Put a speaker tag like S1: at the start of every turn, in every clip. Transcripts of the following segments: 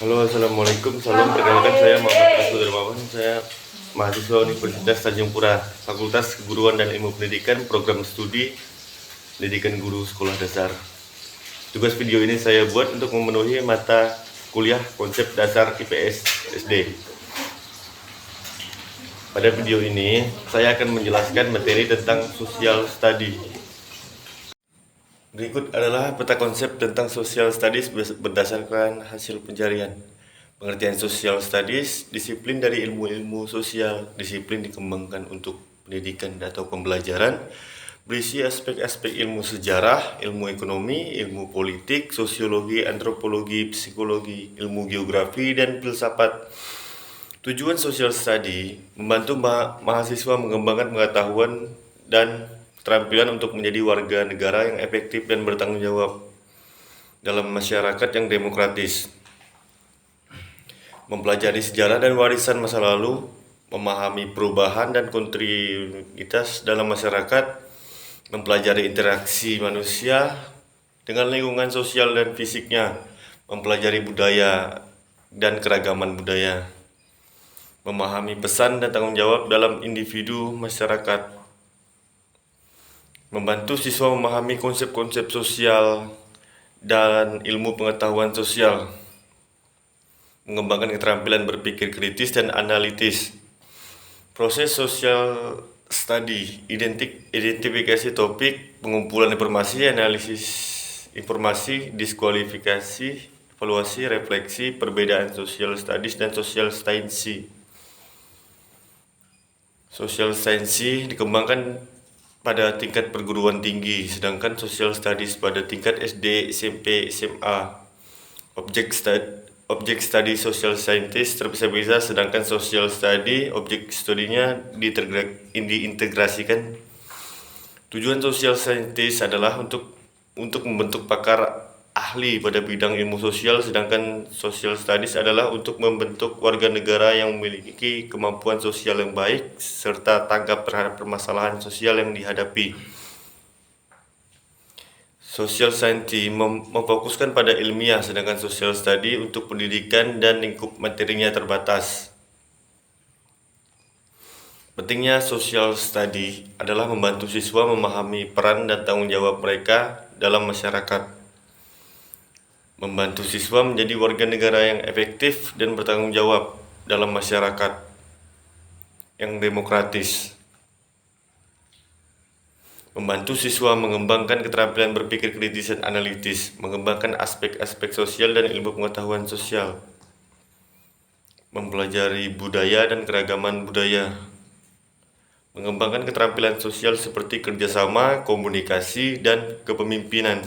S1: Halo, assalamualaikum. Salam, perkenalkan saya Muhammad Asud Dermawan. Saya mahasiswa Universitas Tanjung Pura, Fakultas Keguruan dan Ilmu Pendidikan, Program Studi Pendidikan Guru Sekolah Dasar. Tugas video ini saya buat untuk memenuhi mata kuliah konsep dasar IPS SD. Pada video ini, saya akan menjelaskan materi tentang social study. Berikut adalah peta konsep tentang social studies berdasarkan hasil pencarian. Pengertian social studies, disiplin dari ilmu-ilmu sosial, disiplin dikembangkan untuk pendidikan atau pembelajaran, berisi aspek-aspek ilmu sejarah, ilmu ekonomi, ilmu politik, sosiologi, antropologi, psikologi, ilmu geografi, dan filsafat. Tujuan social study membantu mahasiswa mengembangkan pengetahuan dan keterampilan untuk menjadi warga negara yang efektif dan bertanggung jawab dalam masyarakat yang demokratis. Mempelajari sejarah dan warisan masa lalu, memahami perubahan dan kontinuitas dalam masyarakat, mempelajari interaksi manusia dengan lingkungan sosial dan fisiknya, mempelajari budaya dan keragaman budaya, memahami pesan dan tanggung jawab dalam individu masyarakat, membantu siswa memahami konsep-konsep sosial dan ilmu pengetahuan sosial, mengembangkan keterampilan berpikir kritis dan analitis. Proses social study, identifikasi topik, pengumpulan informasi, analisis informasi, diskualifikasi, evaluasi, refleksi, perbedaan social studies dan social science. Social science dikembangkan pada tingkat perguruan tinggi, sedangkan social studies pada tingkat SD, SMP, SMA. Objek study social scientist terpisah-pisah, sedangkan social study objek studinya diintegrasikan. Tujuan social scientist adalah untuk membentuk pakar ahli pada bidang ilmu sosial, sedangkan social studies adalah untuk membentuk warga negara yang memiliki kemampuan sosial yang baik serta tanggap terhadap permasalahan sosial yang dihadapi. Social science memfokuskan pada ilmiah, sedangkan social study untuk pendidikan dan lingkup materinya terbatas. Pentingnya social study adalah membantu siswa memahami peran dan tanggung jawab mereka dalam masyarakat, membantu siswa menjadi warga negara yang efektif dan bertanggung jawab dalam masyarakat yang demokratis, membantu siswa mengembangkan keterampilan berpikir kritis dan analitis, mengembangkan aspek-aspek sosial dan ilmu pengetahuan sosial, mempelajari budaya dan keragaman budaya, mengembangkan keterampilan sosial seperti kerjasama, komunikasi, dan kepemimpinan.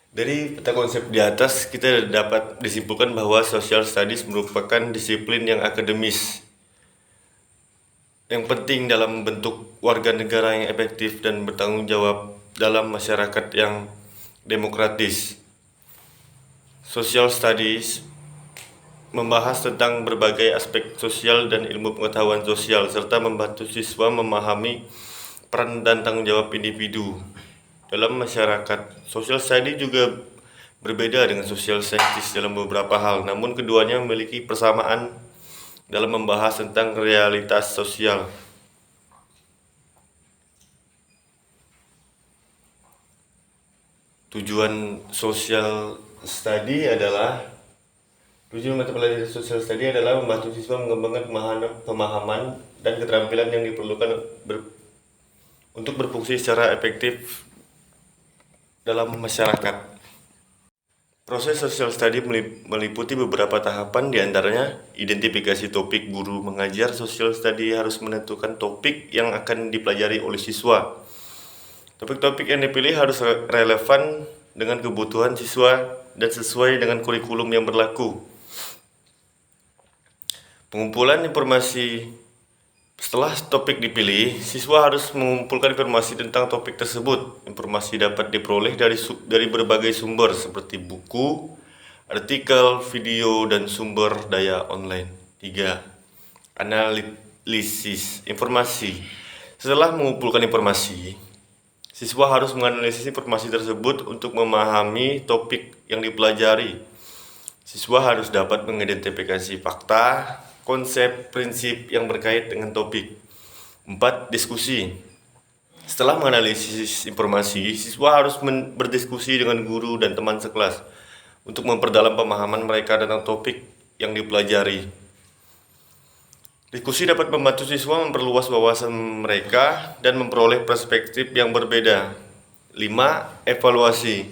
S1: Dari peta konsep di atas, kita dapat disimpulkan bahwa social studies merupakan disiplin yang akademis yang penting dalam membentuk warga negara yang efektif dan bertanggung jawab dalam masyarakat yang demokratis. Social studies membahas tentang berbagai aspek sosial dan ilmu pengetahuan sosial, serta membantu siswa memahami peran dan tanggung jawab individu dalam masyarakat. Social study juga berbeda dengan social scientist dalam beberapa hal, namun keduanya memiliki persamaan dalam membahas tentang realitas sosial. Tujuan mata pelajaran social study adalah membantu siswa mengembangkan pemahaman dan keterampilan yang diperlukan untuk berfungsi secara efektif dalam masyarakat. Proses social study meliputi beberapa tahapan, diantaranya identifikasi topik. Guru mengajar social study harus menentukan topik yang akan dipelajari oleh siswa. Topik-topik yang dipilih harus relevan dengan kebutuhan siswa dan sesuai dengan kurikulum yang berlaku. Pengumpulan informasi. Setelah topik dipilih, siswa harus mengumpulkan informasi tentang topik tersebut. Informasi dapat diperoleh dari berbagai sumber seperti buku, artikel, video, dan sumber daya online. 3. Analisis informasi. Setelah mengumpulkan informasi, Siswa harus menganalisis informasi tersebut untuk memahami topik yang dipelajari. Siswa harus dapat mengidentifikasi fakta, konsep, prinsip yang berkait dengan topik. 4. Diskusi. Setelah menganalisis informasi, siswa harus berdiskusi dengan guru dan teman sekelas untuk memperdalam pemahaman mereka tentang topik yang dipelajari. Diskusi dapat membantu siswa memperluas wawasan mereka dan memperoleh perspektif yang berbeda. 5. Evaluasi.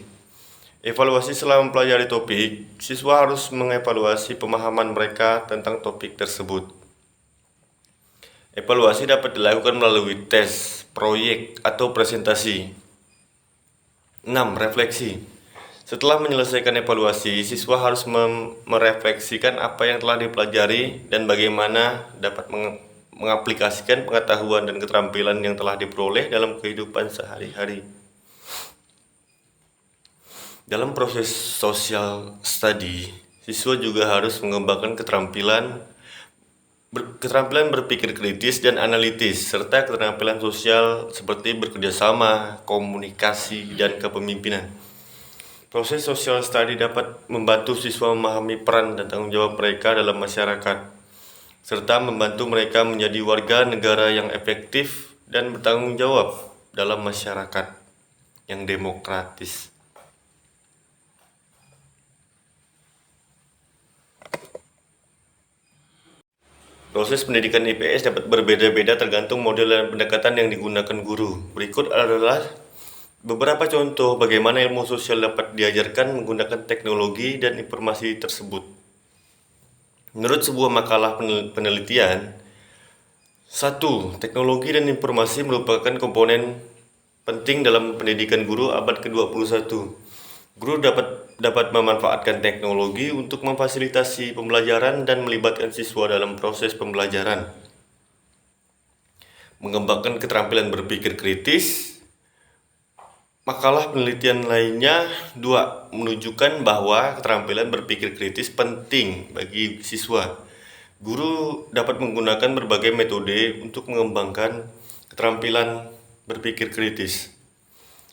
S1: Evaluasi setelah mempelajari topik, siswa harus mengevaluasi pemahaman mereka tentang topik tersebut. Evaluasi dapat dilakukan melalui tes, proyek, atau presentasi. 6. Refleksi. Setelah menyelesaikan evaluasi, siswa harus merefleksikan apa yang telah dipelajari dan bagaimana dapat mengaplikasikan pengetahuan dan keterampilan yang telah diperoleh dalam kehidupan sehari-hari. Dalam proses social study, siswa juga harus mengembangkan keterampilan berpikir kritis dan analitis, serta keterampilan sosial seperti bekerjasama, komunikasi, dan kepemimpinan. Proses social study dapat membantu siswa memahami peran dan tanggung jawab mereka dalam masyarakat, serta membantu mereka menjadi warga negara yang efektif dan bertanggung jawab dalam masyarakat yang demokratis. Proses pendidikan IPS dapat berbeda-beda tergantung model dan pendekatan yang digunakan guru. Berikut adalah beberapa contoh bagaimana ilmu sosial dapat diajarkan menggunakan teknologi dan informasi tersebut. Menurut sebuah makalah penelitian, 1. Teknologi dan informasi merupakan komponen penting dalam pendidikan guru abad ke-21. Guru dapat memanfaatkan teknologi untuk memfasilitasi pembelajaran dan melibatkan siswa dalam proses pembelajaran. Mengembangkan keterampilan berpikir kritis. Makalah penelitian lainnya 2 menunjukkan bahwa keterampilan berpikir kritis penting bagi siswa. Guru dapat menggunakan berbagai metode untuk mengembangkan keterampilan berpikir kritis,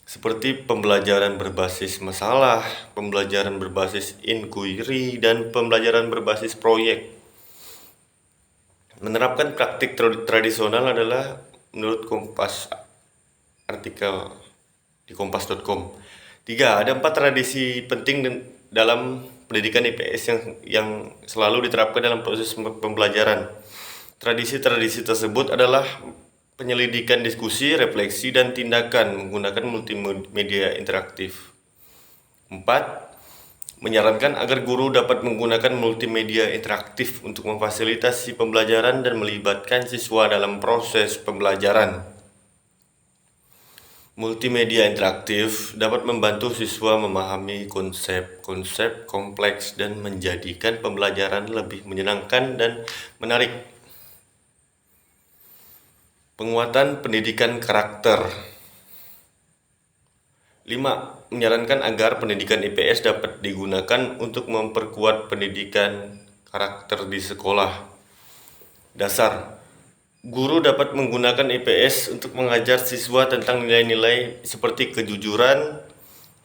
S1: seperti pembelajaran berbasis masalah, pembelajaran berbasis inquiry, dan pembelajaran berbasis proyek. Menerapkan praktik tradisional adalah menurut Kompas, artikel di kompas.com. 3. Ada 4 tradisi penting dalam pendidikan IPS yang selalu diterapkan dalam proses pembelajaran. Tradisi-tradisi tersebut adalah penyelidikan diskusi, refleksi, dan tindakan menggunakan multimedia interaktif. 4. Menyarankan agar guru dapat menggunakan multimedia interaktif untuk memfasilitasi pembelajaran dan melibatkan siswa dalam proses pembelajaran. Multimedia interaktif dapat membantu siswa memahami konsep-konsep kompleks dan menjadikan pembelajaran lebih menyenangkan dan menarik. Penguatan pendidikan karakter. 5. Menyarankan agar pendidikan IPS dapat digunakan untuk memperkuat pendidikan karakter di sekolah dasar. Guru dapat menggunakan IPS untuk mengajar siswa tentang nilai-nilai seperti kejujuran,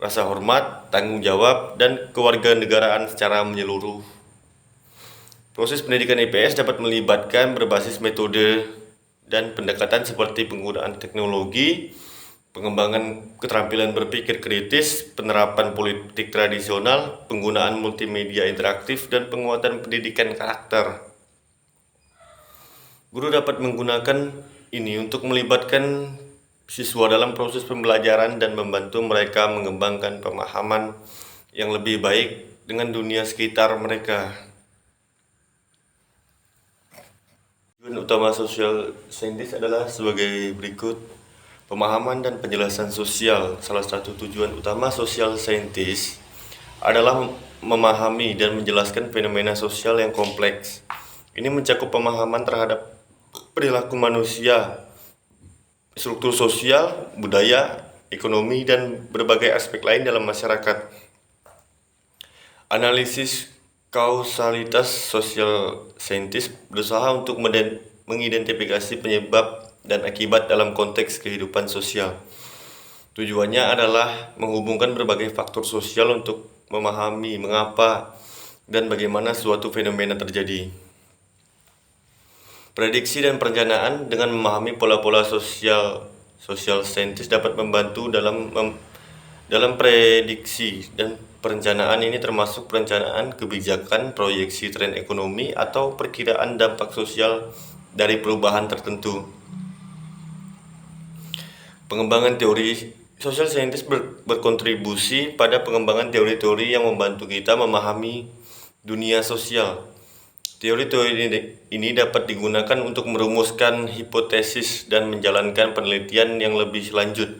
S1: rasa hormat, tanggung jawab, dan kewarganegaraan secara menyeluruh. Proses pendidikan IPS dapat melibatkan berbasis metode dan pendekatan seperti penggunaan teknologi, pengembangan keterampilan berpikir kritis, penerapan politik tradisional, penggunaan multimedia interaktif, dan penguatan pendidikan karakter. Guru dapat menggunakan ini untuk melibatkan siswa dalam proses pembelajaran dan membantu mereka mengembangkan pemahaman yang lebih baik dengan dunia sekitar mereka. Tujuan utama social scientist adalah sebagai berikut. Pemahaman dan penjelasan sosial. Salah satu tujuan utama social scientist adalah memahami dan menjelaskan fenomena sosial yang kompleks. Ini mencakup pemahaman terhadap perilaku manusia, struktur sosial, budaya, ekonomi, dan berbagai aspek lain dalam masyarakat. Analisis kausalitas social scientist berusaha untuk mengidentifikasi penyebab dan akibat dalam konteks kehidupan sosial. Tujuannya adalah menghubungkan berbagai faktor sosial untuk memahami mengapa dan bagaimana suatu fenomena terjadi. Prediksi dan perencanaan dengan memahami pola-pola social scientist dapat membantu dalam prediksi dan perencanaan ini termasuk perencanaan kebijakan, proyeksi tren ekonomi, atau perkiraan dampak sosial dari perubahan tertentu. Pengembangan teori social scientist berkontribusi pada pengembangan teori-teori yang membantu kita memahami dunia sosial. Teori-teori ini dapat digunakan untuk merumuskan hipotesis dan menjalankan penelitian yang lebih lanjut.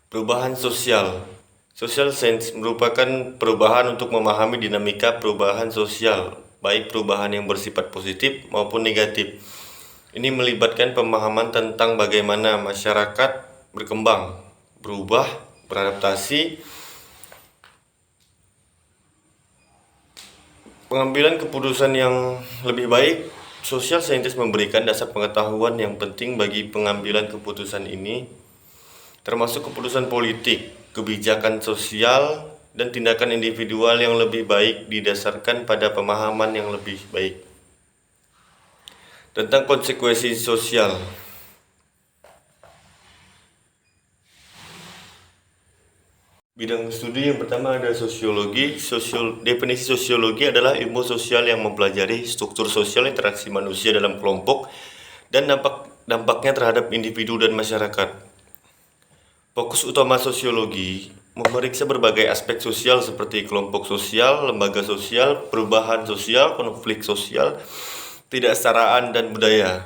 S1: Perubahan sosial. Social science merupakan perubahan untuk memahami dinamika perubahan sosial, baik perubahan yang bersifat positif maupun negatif. Ini melibatkan pemahaman tentang bagaimana masyarakat berkembang, berubah, beradaptasi, pengambilan keputusan yang lebih baik. Social scientist memberikan dasar pengetahuan yang penting bagi pengambilan keputusan ini, termasuk keputusan politik, kebijakan sosial, dan tindakan individual yang lebih baik didasarkan pada pemahaman yang lebih baik tentang konsekuensi sosial. Bidang studi yang pertama ada sosiologi. Definisi sosiologi adalah ilmu sosial yang mempelajari struktur sosial interaksi manusia dalam kelompok dan dampaknya terhadap individu dan masyarakat. Fokus utama sosiologi memeriksa berbagai aspek sosial seperti kelompok sosial, lembaga sosial, perubahan sosial, konflik sosial, ketidaksetaraan, dan budaya.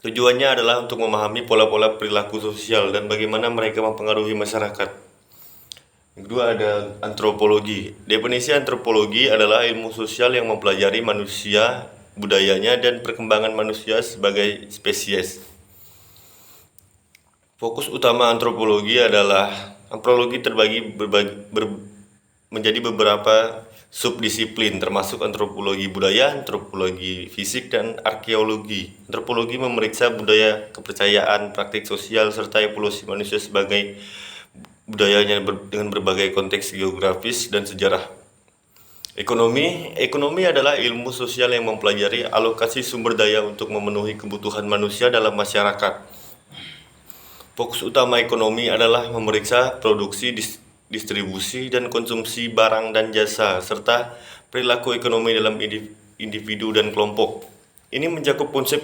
S1: Tujuannya adalah untuk memahami pola-pola perilaku sosial dan bagaimana mereka mempengaruhi masyarakat. Yang kedua ada antropologi. Definisi antropologi adalah ilmu sosial yang mempelajari manusia, budayanya, dan perkembangan manusia sebagai spesies. Fokus utama antropologi terbagi menjadi beberapa subdisiplin, termasuk antropologi budaya, antropologi fisik, dan arkeologi. Antropologi memeriksa budaya, kepercayaan, praktik sosial, serta evolusi manusia sebagai budayanya dengan berbagai konteks geografis dan sejarah. Ekonomi adalah ilmu sosial yang mempelajari alokasi sumber daya untuk memenuhi kebutuhan manusia dalam masyarakat. Fokus utama ekonomi adalah memeriksa produksi, distribusi, dan konsumsi barang dan jasa, serta perilaku ekonomi dalam individu dan kelompok. Ini mencakup konsep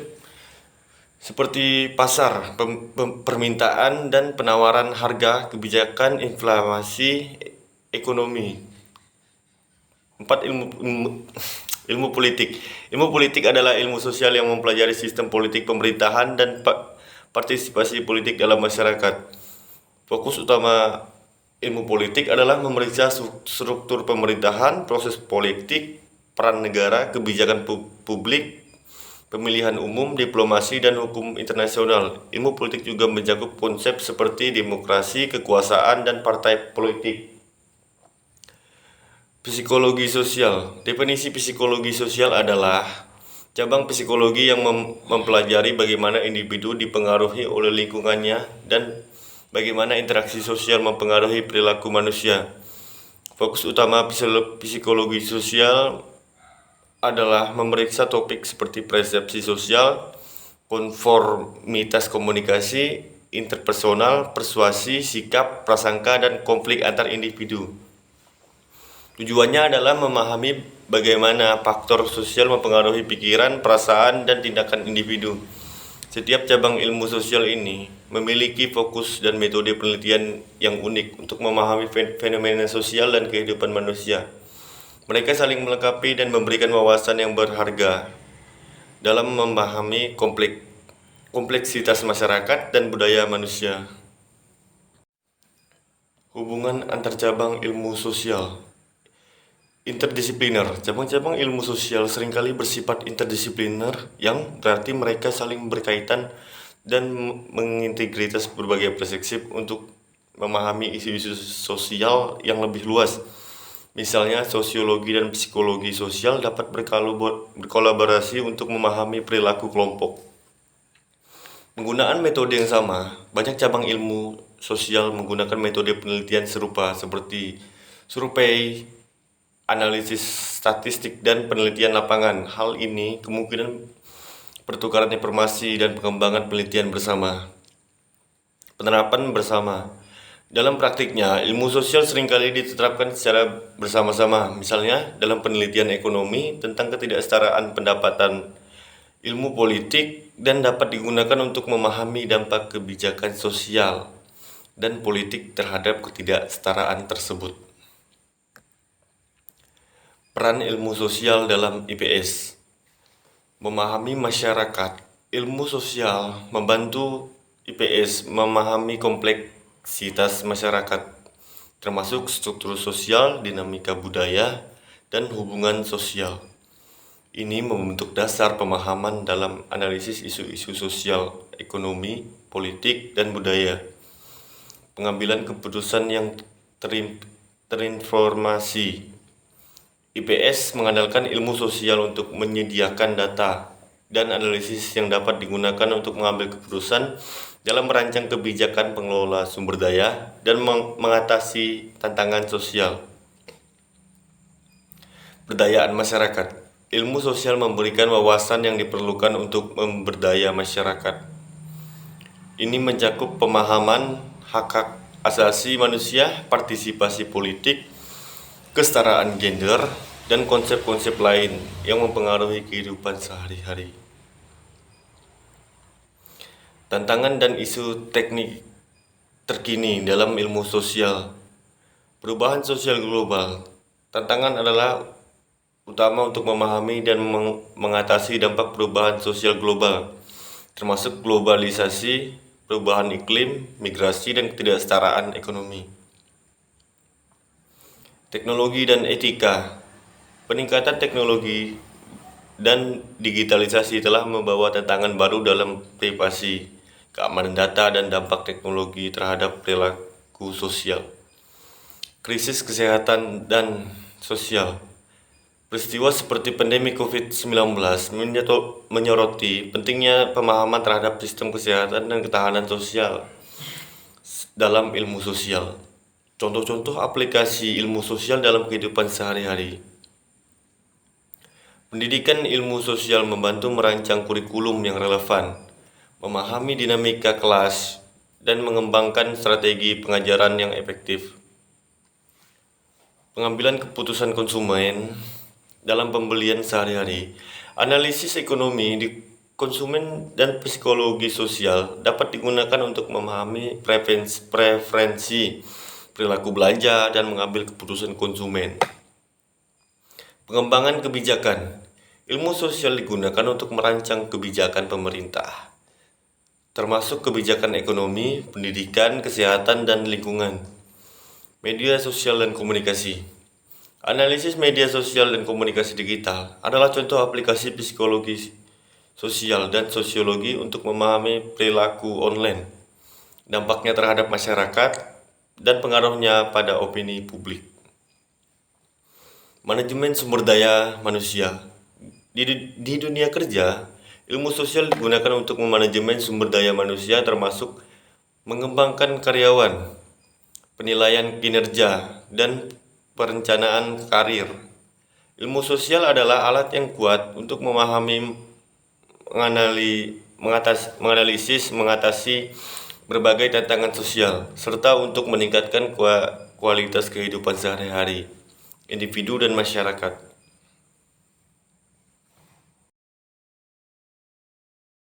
S1: seperti pasar, permintaan dan penawaran harga, kebijakan, inflasi, ekonomi. 4. Ilmu politik. Ilmu politik adalah ilmu sosial yang mempelajari sistem politik pemerintahan dan partisipasi politik dalam masyarakat. Fokus utama ilmu politik adalah memeriksa struktur pemerintahan, proses politik, peran negara, kebijakan publik, pemilihan umum, diplomasi, dan hukum internasional. Ilmu politik juga mencakup konsep seperti demokrasi, kekuasaan, dan partai politik. Psikologi sosial. Definisi psikologi sosial adalah cabang psikologi yang mempelajari bagaimana individu dipengaruhi oleh lingkungannya dan bagaimana interaksi sosial mempengaruhi perilaku manusia. Fokus utama psikologi sosial adalah memeriksa topik seperti persepsi sosial, konformitas komunikasi, interpersonal, persuasi, sikap, prasangka, dan konflik antar individu. Tujuannya adalah memahami bagaimana faktor sosial mempengaruhi pikiran, perasaan, dan tindakan individu. Setiap cabang ilmu sosial ini memiliki fokus dan metode penelitian yang unik untuk memahami fenomena sosial dan kehidupan manusia. Mereka saling melengkapi dan memberikan wawasan yang berharga dalam memahami kompleksitas masyarakat dan budaya manusia. Hubungan antar cabang ilmu sosial. Interdisipliner. Cabang-cabang ilmu sosial seringkali bersifat interdisipliner, yang berarti mereka saling berkaitan dan mengintegritas berbagai perspektif untuk memahami isu-isu sosial yang lebih luas. Misalnya, sosiologi dan psikologi sosial dapat berkolaborasi untuk memahami perilaku kelompok. Penggunaan metode yang sama, banyak cabang ilmu sosial menggunakan metode penelitian serupa seperti survei, analisis statistik, dan penelitian lapangan. Hal ini kemungkinan pertukaran informasi dan pengembangan penelitian bersama. Penerapan bersama. Dalam praktiknya, ilmu sosial seringkali diterapkan secara bersama-sama. Misalnya, dalam penelitian ekonomi tentang ketidaksetaraan pendapatan, ilmu politik, dan dapat digunakan untuk memahami dampak kebijakan sosial dan politik terhadap ketidaksetaraan tersebut. Peran ilmu sosial dalam IPS. Memahami masyarakat. Ilmu sosial membantu IPS memahami kompleksitas masyarakat, termasuk struktur sosial, dinamika budaya, dan hubungan sosial. Ini membentuk dasar pemahaman dalam analisis isu-isu sosial, ekonomi, politik, dan budaya. Pengambilan keputusan yang terinformasi. IPS mengandalkan ilmu sosial untuk menyediakan data dan analisis yang dapat digunakan untuk mengambil keputusan dalam merancang kebijakan pengelola sumber daya dan mengatasi tantangan sosial. Berdayaan masyarakat. Ilmu sosial memberikan wawasan yang diperlukan untuk memberdaya masyarakat. Ini mencakup pemahaman hak-hak asasi manusia, partisipasi politik, kesetaraan gender, dan konsep-konsep lain yang mempengaruhi kehidupan sehari-hari. Tantangan dan isu teknik terkini dalam ilmu sosial. Perubahan sosial global. Tantangan adalah utama untuk memahami dan mengatasi dampak perubahan sosial global, termasuk globalisasi, perubahan iklim, migrasi, dan ketidaksetaraan ekonomi. Teknologi dan etika. Peningkatan teknologi dan digitalisasi telah membawa tantangan baru dalam privasi, keamanan data, dan dampak teknologi terhadap perilaku sosial. Krisis kesehatan dan sosial. Peristiwa seperti pandemi COVID-19 menyoroti pentingnya pemahaman terhadap sistem kesehatan dan ketahanan sosial dalam ilmu sosial. Contoh-contoh aplikasi ilmu sosial dalam kehidupan sehari-hari. Pendidikan ilmu sosial membantu merancang kurikulum yang relevan, memahami dinamika kelas, dan mengembangkan strategi pengajaran yang efektif. Pengambilan keputusan konsumen dalam pembelian sehari-hari. Analisis ekonomi di konsumen dan psikologi sosial dapat digunakan untuk memahami preferensi perilaku belanja dan mengambil keputusan konsumen. Pengembangan kebijakan. Ilmu sosial digunakan untuk merancang kebijakan pemerintah, termasuk kebijakan ekonomi, pendidikan, kesehatan, dan lingkungan. Media sosial dan komunikasi. Analisis media sosial dan komunikasi digital adalah contoh aplikasi psikologi sosial dan sosiologi untuk memahami perilaku online, dampaknya terhadap masyarakat, dan pengaruhnya pada opini publik. Manajemen sumber daya manusia. Di dunia kerja, ilmu sosial digunakan untuk memanajemen sumber daya manusia, termasuk mengembangkan karyawan, penilaian kinerja, dan perencanaan karir. Ilmu sosial adalah alat yang kuat untuk memahami, menganalisis, mengatasi berbagai tantangan sosial, serta untuk meningkatkan kualitas kehidupan sehari-hari individu dan masyarakat.